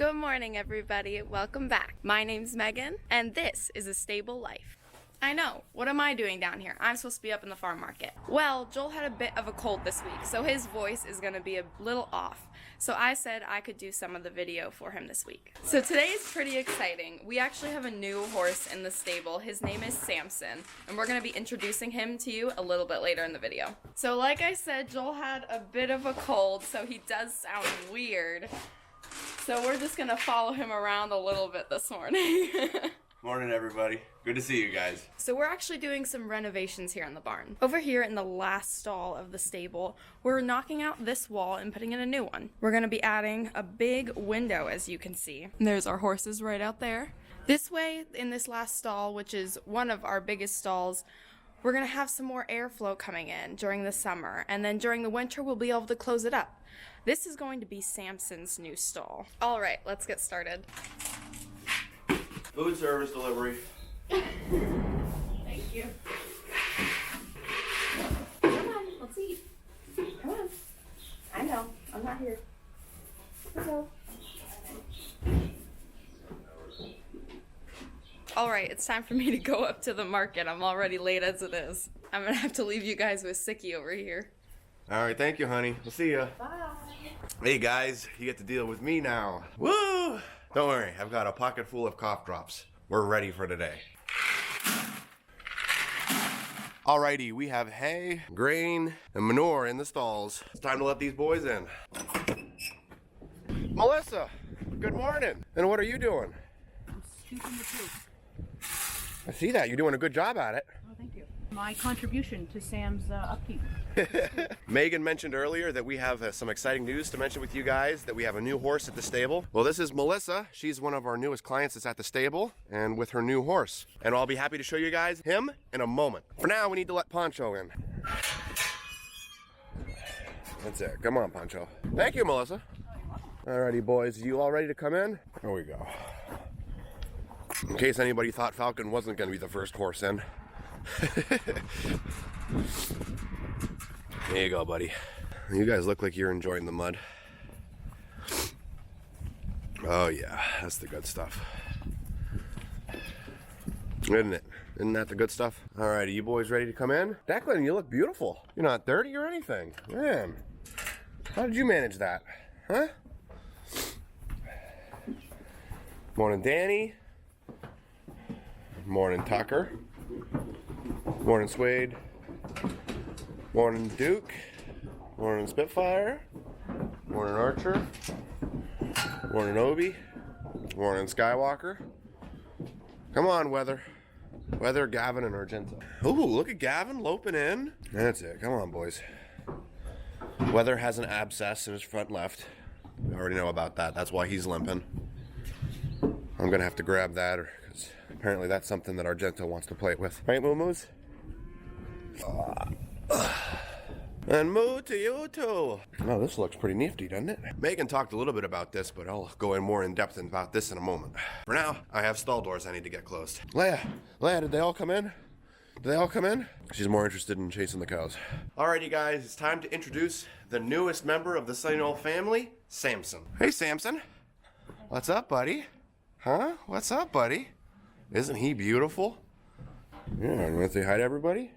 Good morning, everybody. Welcome back. My name's Megan, and this is A Stable Life. I know, what am I doing down here? I'm supposed to be up in the farm market. Well, Joel had a bit of a cold this week, so his voice is gonna be a little off. So I said I could do some of the video for him this week. So today is pretty exciting. We actually have a new horse in the stable. His name is Samson, and we're gonna be introducing him to you a little bit later in the video. So like I said, Joel had a bit of a cold, so he does sound weird. So we're just gonna follow him around a little bit this morning. Morning, everybody. Good to see you guys. So we're actually doing some renovations here in the barn. Over here in the last stall of the stable, we're knocking out this wall and putting in a new one. We're gonna be adding a big window, as you can see. And there's our horses right out there. This way, in this last stall, which is one of our biggest stalls, we're gonna have some more airflow coming in during the summer, and then during the winter we'll be able to close it up. This is going to be Samson's new stall. All right, let's get started. Food service delivery. Thank you. Come on, let's eat. Come on. I know, I'm not here. Let's go. All right, it's time for me to go up to the market. I'm already late as it is. I'm gonna have to leave you guys with Sicky over here. All right, thank you, honey. We'll see ya. Bye. Hey, guys, you get to deal with me now. Woo! Don't worry, I've got a pocket full of cough drops. We're ready for today. Alrighty, we have hay, grain, and manure in the stalls. It's time to let these boys in. Melissa, good morning. And what are you doing? I'm scooping the poop. I see that. You're doing a good job at it. Oh, thank you. My contribution to Sam's upkeep. Megan mentioned earlier that we have some exciting news to mention with you guys, that we have a new horse at the stable. Well, this is Melissa. She's one of our newest clients that's at the stable, and with her new horse. And I'll be happy to show you guys him in a moment. For now, we need to let Poncho in. That's it. Come on, Poncho. Thank you, Melissa. Alrighty, boys. You all ready to come in? Here we go. In case anybody thought Falcon wasn't going to be the first horse in. There you go, buddy. You guys look like you're enjoying the mud. Oh yeah, that's the good stuff. Isn't it? Isn't that the good stuff? Alrighty, you boys ready to come in? Declan, you look beautiful. You're not dirty or anything. Man, how did you manage that? Huh? Morning, Danny. Morning, Tucker. Morning, Suede. Morning, Duke. Morning, Spitfire. Morning, Archer. Morning, Obi. Morning, Skywalker. Come on, Weather. Weather, Gavin, and Argento. Ooh, look at Gavin loping in. That's it. Come on, boys. Weather has an abscess in his front left. We already know about that. That's why he's limping. I'm going to have to grab that, because apparently that's something that Argento wants to play with. Right, Moo-Moos? And moo to you too. Oh, this looks pretty nifty, doesn't it? Megan talked a little bit about this, but I'll go in more in depth about this in a moment. For now, I have stall doors I need to get closed. Leia, did they all come in? Did they all come in? She's more interested in chasing the cows. Alrighty, guys, it's time to introduce the newest member of the Sunny Knoll family, Samson. Hey, Samson. What's up, buddy? Huh? What's up, buddy? Isn't he beautiful? Yeah, you want to say hi to everybody?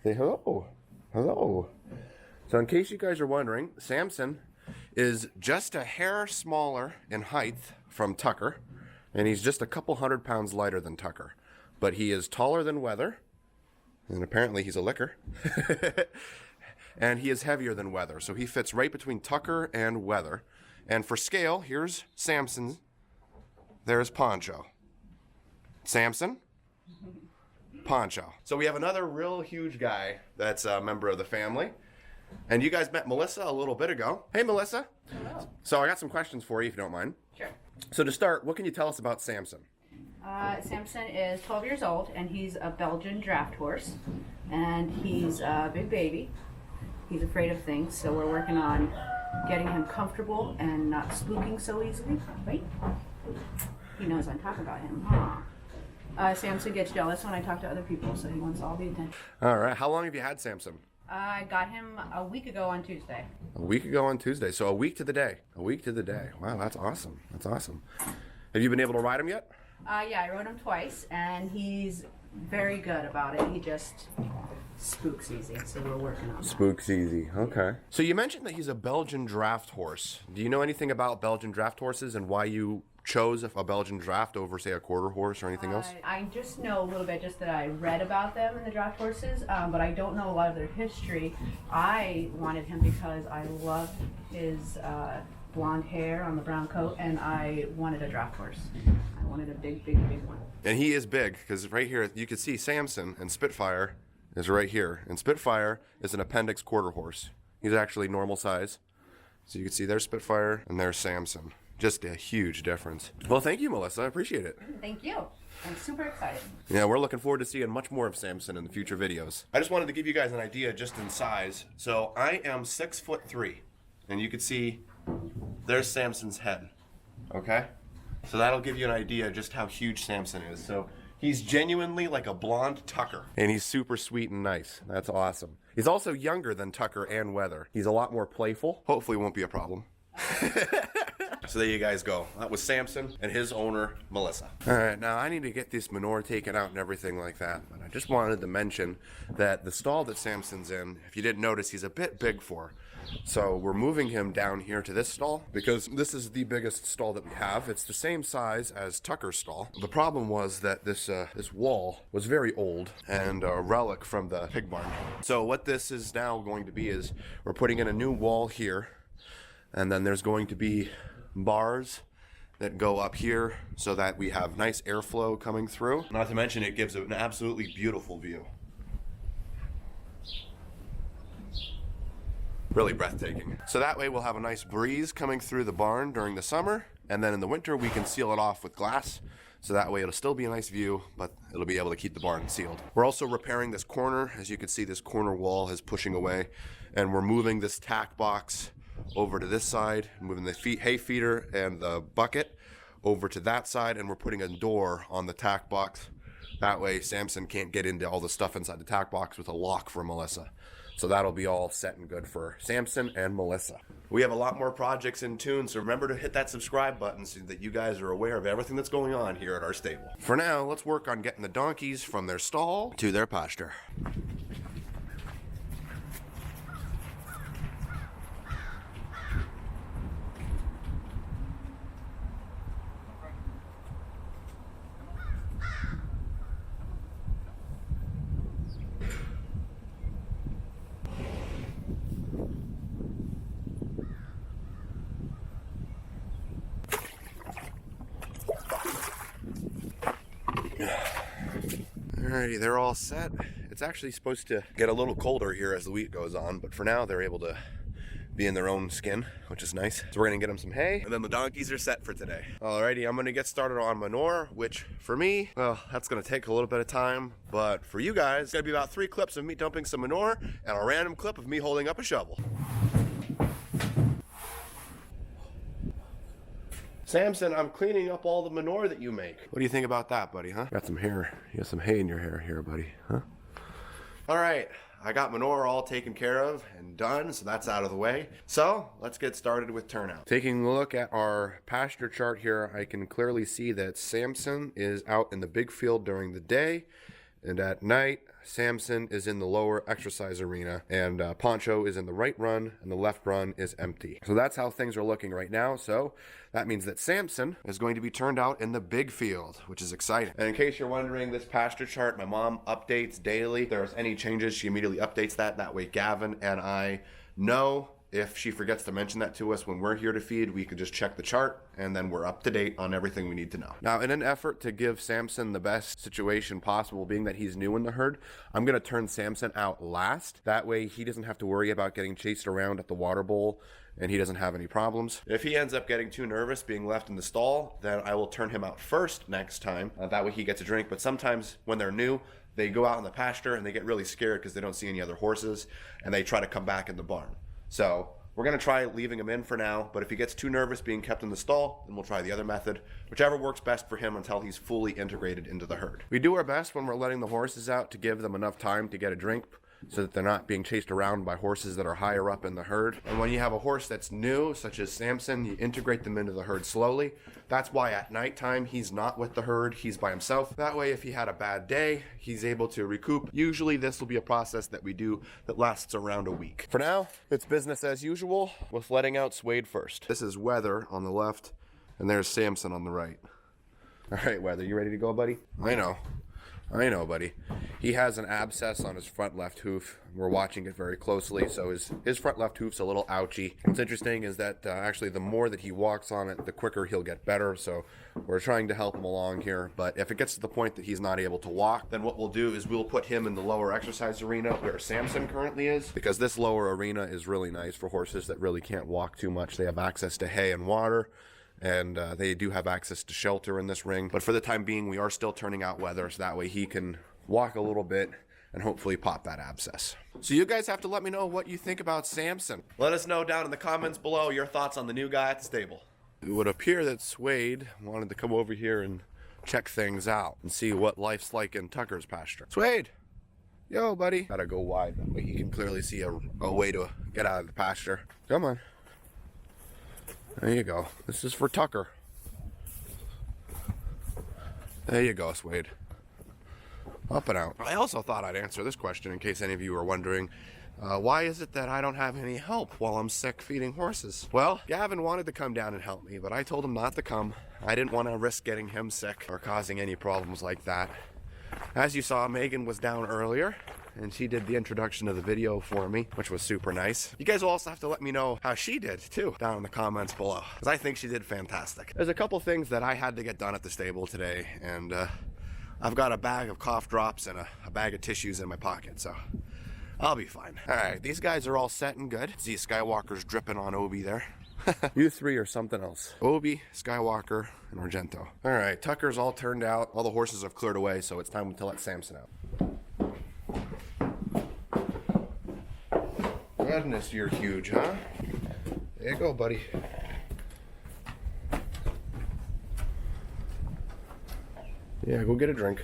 Say hello. Hello. So in case you guys are wondering, Samson is just a hair smaller in height from Tucker, and he's just a couple 100 pounds lighter than Tucker. But he is taller than Weather, and apparently he's a licker. And he is heavier than Weather, so he fits right between Tucker and Weather. And for scale, here's Samson. There's Poncho. Samson. Poncho. So we have another real huge guy that's a member of the family. And you guys met Melissa a little bit ago. Hey, Melissa. Hello. So I got some questions for you, if you don't mind. Sure. So to start, what can you tell us about Samson? Samson is 12 years old, and he's a Belgian draft horse. And he's a big baby. He's afraid of things, so we're working on getting him comfortable and not spooking so easily. Right? He knows I'm talking about him. Samson gets jealous when I talk to other people, so he wants all the attention. All right. How long have you had Samson? I got him a week ago on Tuesday. A week ago on Tuesday, so a week to the day. A week to the day. Wow, that's awesome. That's awesome. Have you been able to ride him yet? Yeah, I rode him twice, and he's very good about it. He just spooks easy, so we're working on that. Spooks easy. Okay. So you mentioned that he's a Belgian draft horse. Do you know anything about Belgian draft horses and why you chose a Belgian draft over, say, a quarter horse or anything else? I just know a little bit, just that I read about them in the draft horses, but I don't know a lot of their history. I wanted him because I love his blonde hair on the brown coat, and I wanted a draft horse. I wanted a big, big, big one. And he is big, because right here you can see Samson, and Spitfire is right here. And Spitfire is an appendix quarter horse. He's actually normal size. So you can see there's Spitfire and there's Samson. Just a huge difference. Well, thank you, Melissa. I appreciate it. Thank you. I'm super excited. Yeah, we're looking forward to seeing much more of Samson in the future videos. I just wanted to give you guys an idea just in size. So I am 6'3", and you can see there's Samson's head. Okay? So that'll give you an idea just how huge Samson is. So he's genuinely like a blonde Tucker. And he's super sweet and nice. That's awesome. He's also younger than Tucker and Weather. He's a lot more playful. Hopefully won't be a problem. So there you guys go. That was Samson and his owner, Melissa. All right, now I need to get this manure taken out and everything like that. But I just wanted to mention that the stall that Samson's in, if you didn't notice, he's a bit big for. So we're moving him down here to this stall because this is the biggest stall that we have. It's the same size as Tucker's stall. The problem was that this wall was very old and a relic from the pig barn. So what this is now going to be is we're putting in a new wall here, and then there's going to be bars that go up here so that we have nice airflow coming through. Not to mention it gives an absolutely beautiful view. Really breathtaking. So that way we'll have a nice breeze coming through the barn during the summer, and then in the winter we can seal it off with glass, so that way it'll still be a nice view, but it'll be able to keep the barn sealed. We're also repairing this corner. As you can see, this corner wall is pushing away, and we're moving this tack box over to this side, moving the hay feeder and the bucket over to that side, and we're putting a door on the tack box. That way Samson can't get into all the stuff inside the tack box with a lock for Melissa. So that'll be all set and good for Samson and Melissa. We have a lot more projects in tune, so remember to hit that subscribe button so that you guys are aware of everything that's going on here at our stable. For now, let's work on getting the donkeys from their stall to their pasture. Alrighty, they're all set. It's actually supposed to get a little colder here as the week goes on, but for now they're able to be in their own skin, which is nice. So we're gonna get them some hay, and then the donkeys are set for today. Alrighty, I'm gonna get started on manure, which for me, well, that's gonna take a little bit of time, but for you guys, it's gonna be about 3 clips of me dumping some manure and a random clip of me holding up a shovel. Samson, I'm cleaning up all the manure that you make. What do you think about that, buddy, huh? Got some hair. You got some hay in your hair here, buddy, huh? All right, I got manure all taken care of and done, so that's out of the way. So let's get started with turnout. Taking a look at our pasture chart here, I can clearly see that Samson is out in the big field during the day, and at night, Samson is in the lower exercise arena, and Poncho is in the right run, and the left run is empty. So that's how things are looking right now. So that means that Samson is going to be turned out in the big field, which is exciting. And in case you're wondering, this pasture chart, my mom updates daily. If there's any changes, she immediately updates that. That way Gavin and I know. If she forgets to mention that to us when we're here to feed, we could just check the chart, and then we're up to date on everything we need to know. Now, in an effort to give Samson the best situation possible, being that he's new in the herd, I'm going to turn Samson out last. That way he doesn't have to worry about getting chased around at the water bowl, and he doesn't have any problems. If he ends up getting too nervous being left in the stall, then I will turn him out first next time. That way he gets a drink. But sometimes when they're new, they go out in the pasture and they get really scared because they don't see any other horses, and they try to come back in the barn. So we're going to try leaving him in for now, but if he gets too nervous being kept in the stall, then we'll try the other method, whichever works best for him until he's fully integrated into the herd. We do our best when we're letting the horses out to give them enough time to get a drink, so that they're not being chased around by horses that are higher up in the herd. And when you have a horse that's new, such as Samson, you integrate them into the herd slowly. That's why at nighttime he's not with the herd, he's by himself. That way if he had a bad day, he's able to recoup. Usually this will be a process that we do that lasts around a week. For now, it's business as usual with letting out Suede first. This is Weather on the left, and there's Samson on the right. All right, Weather, you ready to go, buddy? I know, buddy. He has an abscess on his front left hoof. We're watching it very closely, so his front left hoof's a little ouchy. What's interesting is that actually the more that he walks on it, the quicker he'll get better, so we're trying to help him along here. But if it gets to the point that he's not able to walk, then what we'll do is we'll put him in the lower exercise arena where Samson currently is, because this lower arena is really nice for horses that really can't walk too much. They have access to hay and water, and they do have access to shelter in this ring. But for the time being, we are still turning out Weather, so that way he can walk a little bit and hopefully pop that abscess. So you guys have to let me know what you think about Samson. Let us know down in the comments below your thoughts on the new guy at the stable. It would appear that Suede wanted to come over here and check things out and see what life's like in Tucker's pasture. Suede! Yo, buddy. Gotta go wide, that way he can clearly see a way to get out of the pasture. Come on. There you go. This is for Tucker. There you go, Suede. Up and out. I also thought I'd answer this question in case any of you are wondering, why is it that I don't have any help while I'm sick feeding horses? Well, Gavin wanted to come down and help me, but I told him not to come. I didn't want to risk getting him sick or causing any problems like that. As you saw, Megan was down earlier, and she did the introduction of the video for me, which was super nice. You guys will also have to let me know how she did too down in the comments below, because I think she did fantastic. There's a couple things that I had to get done at the stable today, and I've got a bag of cough drops and a bag of tissues in my pocket, so I'll be fine. All right, these guys are all set and good. See, Skywalker's dripping on Obi there. You three are something else. Obi, Skywalker, and Argento. All right, Tucker's all turned out. All the horses have cleared away, so it's time to let Samson out. Goodness, you're huge, huh? There you go, buddy. Yeah, go get a drink.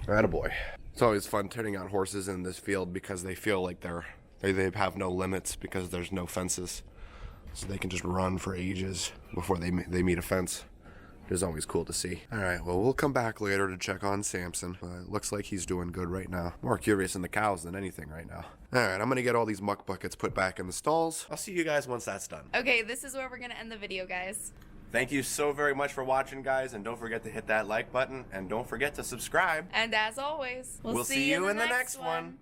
Attaboy. It's always fun turning out horses in this field because they feel like they have no limits because there's no fences. So they can just run for ages before they meet a fence. It is always cool to see. All right, well, we'll come back later to check on Samson. It looks like he's doing good right now. More curious in the cows than anything right now. All right, I'm gonna get all these muck buckets put back in the stalls. I'll see you guys once that's done. Okay, this is where we're gonna end the video, guys. Thank you so very much for watching, guys, and don't forget to hit that like button, and don't forget to subscribe. And as always, we'll see you in the next one.